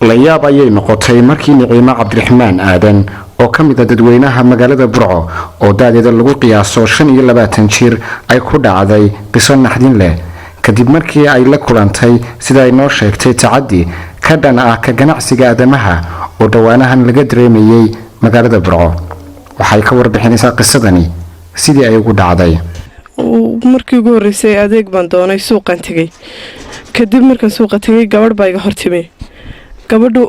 la yaab ayay noqotay markii Niciimo Cabdiraxmaan Aadan oo ka mid ah dadweynaha magaalada Burco oo daadeeda lagu qiyaaso 25 jir ay ku dhacday qiso naxdin leh kadib markii ay la kulantay sida ay noo sheegtay tacaddi ka dhan ah ka ganacsiga aadamaha oo dhawaanahan laga dareemayay magaalada Burco waxay ka warbixinaysaa qisadani sidii ay ugu dhacday markii ugu horeysay adeeg baan doonay suuqan tagay kadib markaan suuqa tagay gabadh baa iga hortimay gabadhu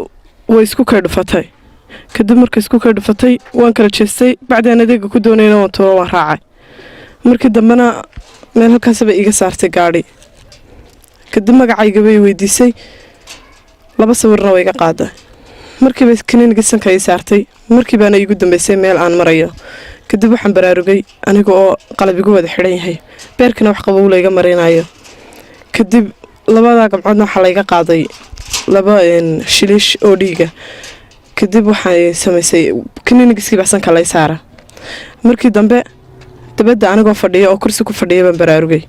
way isku ka dhufatay kadib markay isku ka dhufatay waan kala jeestay bacdaan adeega ku doonayna waan raacay markii dambana meel halkaas bay iga saartay gaari kadib magacayga bay weydiisay laba sawirna way iga qaaday markii bay kaniiniga sanka ay saartay markii baana igu dambeysay meel aan marayo kadib waxaan baraarugay aniga oo qalbigu wada xiran yahay beerkana wax qabow layga marinayo kadib labada gabcadna waxa layga qaaday laba shilish oo dhiiga kadib waxay samaysay kaniinigiskii baxsan kala saara markii dambe dabada aniga fadhiyo oo kursi ku fadhiyo baan baraarugay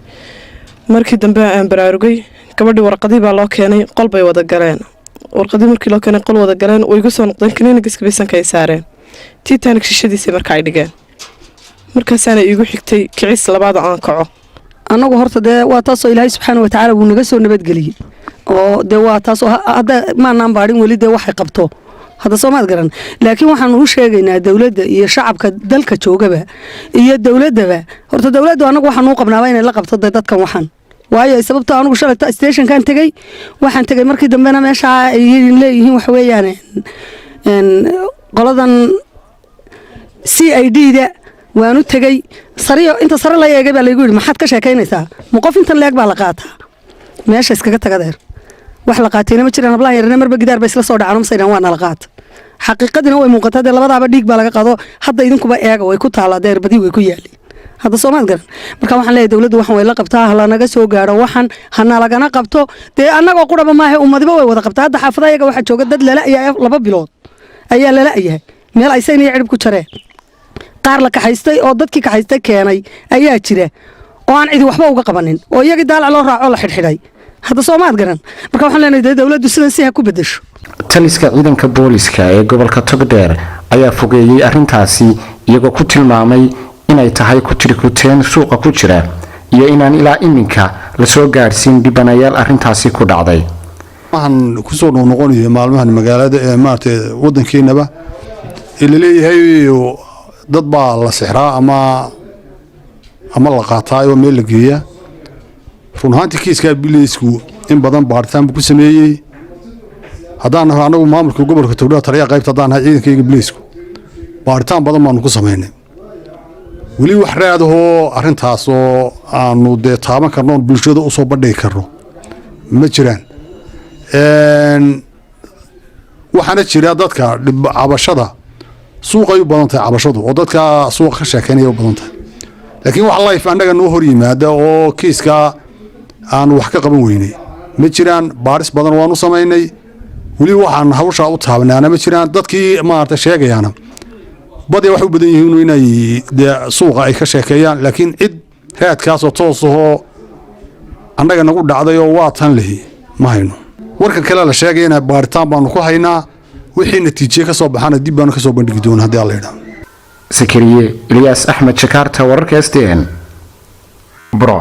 markii dambe aan baraarugay gabadhii warqadii baa loo keenay qol bay wada galeen warqadii markii loo keenay qol wada galeen way igu soo noqdeen kaniinigiskii baxsan kay saareen titanic shishadiisa marka ay dhigeen markaasana igu xigtay kicis labaad aan kaco anagu horta de waa taas oo Ilaahay subhanahu wa ta'ala uu naga soo nabadgeliyay oo de waa taas oo hada ma naan baarin wali de waxay qabto hada Soomaad garan laakiin waxaan u sheegaynaa dawladda iyo shacabka dalka joogaba iyo dawladaba horta dawladdu anagu waxaan u qabnaa inay la qabto dadkan waxaan waayo sababtoo anagu shalay station kan tagay waxaan tagay markii dambena meesha ay leeyihiin wax weeyaan qoladan CID-da waanu tagay sariyo inta sare la eegay baa lagu yiri maxaad ka sheekaynaysaa ma qof inta leeg baa la qaataa meesha iskaga tagadeer wax la qaatayna ma jiraan hablaha yarna marba gidaar bay isla soo dhacaan masayna waa la qaat xaqiiqadina way muuqataa de labadaaba dhiig baa laga qaado hadda idinkuba eega way ku taala deer badi way ku yaalin hada Soomaad garan marka waxaan leeyahay dawladdu waxaan way la qabtaa hala naga soo gaaro waxaan hana lagana qabto de anagoo quraba maahay ummadiba way wada qabtaa hadda xaafadayaga waxa jooga dad lala ayaa 2 bilood ayaa lala ayaa meel ay saynay cirib ku jareen qaar la kaxaystay oo dadkii kaxaystay keenay ayaa jira oo aan cidi waxba uga qabanin oo iyaga daalac loo raaco la xidhxidhay hada Soomaad garan marka waxaan leenahay dawladdu sidan si ha ku bedesho taliska ciidanka booliska ee gobolka Togdheer ayaa fogeeyay arintaasi iyagoo ku tilmaamay inay tahay ku tirikuteen suuqa ku jira iyo inaan ilaa iminka la soo gaarsiin dibanayaal arintaasi ku dhacday waxaan ku soo noqonayaa maalmahan magaalada ee maartay wadankeenaba leeyahay dad baa la sixraa ama la qaataayo meel la geeya runhaantii kiiska bileysku in badan baaritaan ku sameeyay hadaan anagu maamulka gobolka Togdheer taliya qaybta hadaan ciidankayga bileysku baaritaan badan baan ku sameeynay wali wax raadaho arintaas oo aanu de taaban karno bulshada u soo bandhigi karno ma jiraan waxaana jira dadka cabashada suuqa ay u badan tahay cabashadu oo dadka suuqa ka sheekeynaya u badan tahay laakiin wax life anaga noo hor yimaada oo kiiska aan wax ka qaban weynay ma jiraan baaris badan waanu sameeynay wali waxaan hawsha u taabanaana ma jiraan dadkii maarta sheegayana badi wax u badan yihiin inay suuqa ay ka sheekeeyaan laakiin cid raadkaas oo toos ah anaga nagu dhacday oo waa tan leeyahay ma hayno warka kale la sheegayna baaritaan baanu ku haynaa wixii natiijo ka soo baxana dib baan ka soo bandhigi doonaa hadii alla yiraahdo Zakariya Ilyas Ahmed Jakarta wararka STN Bro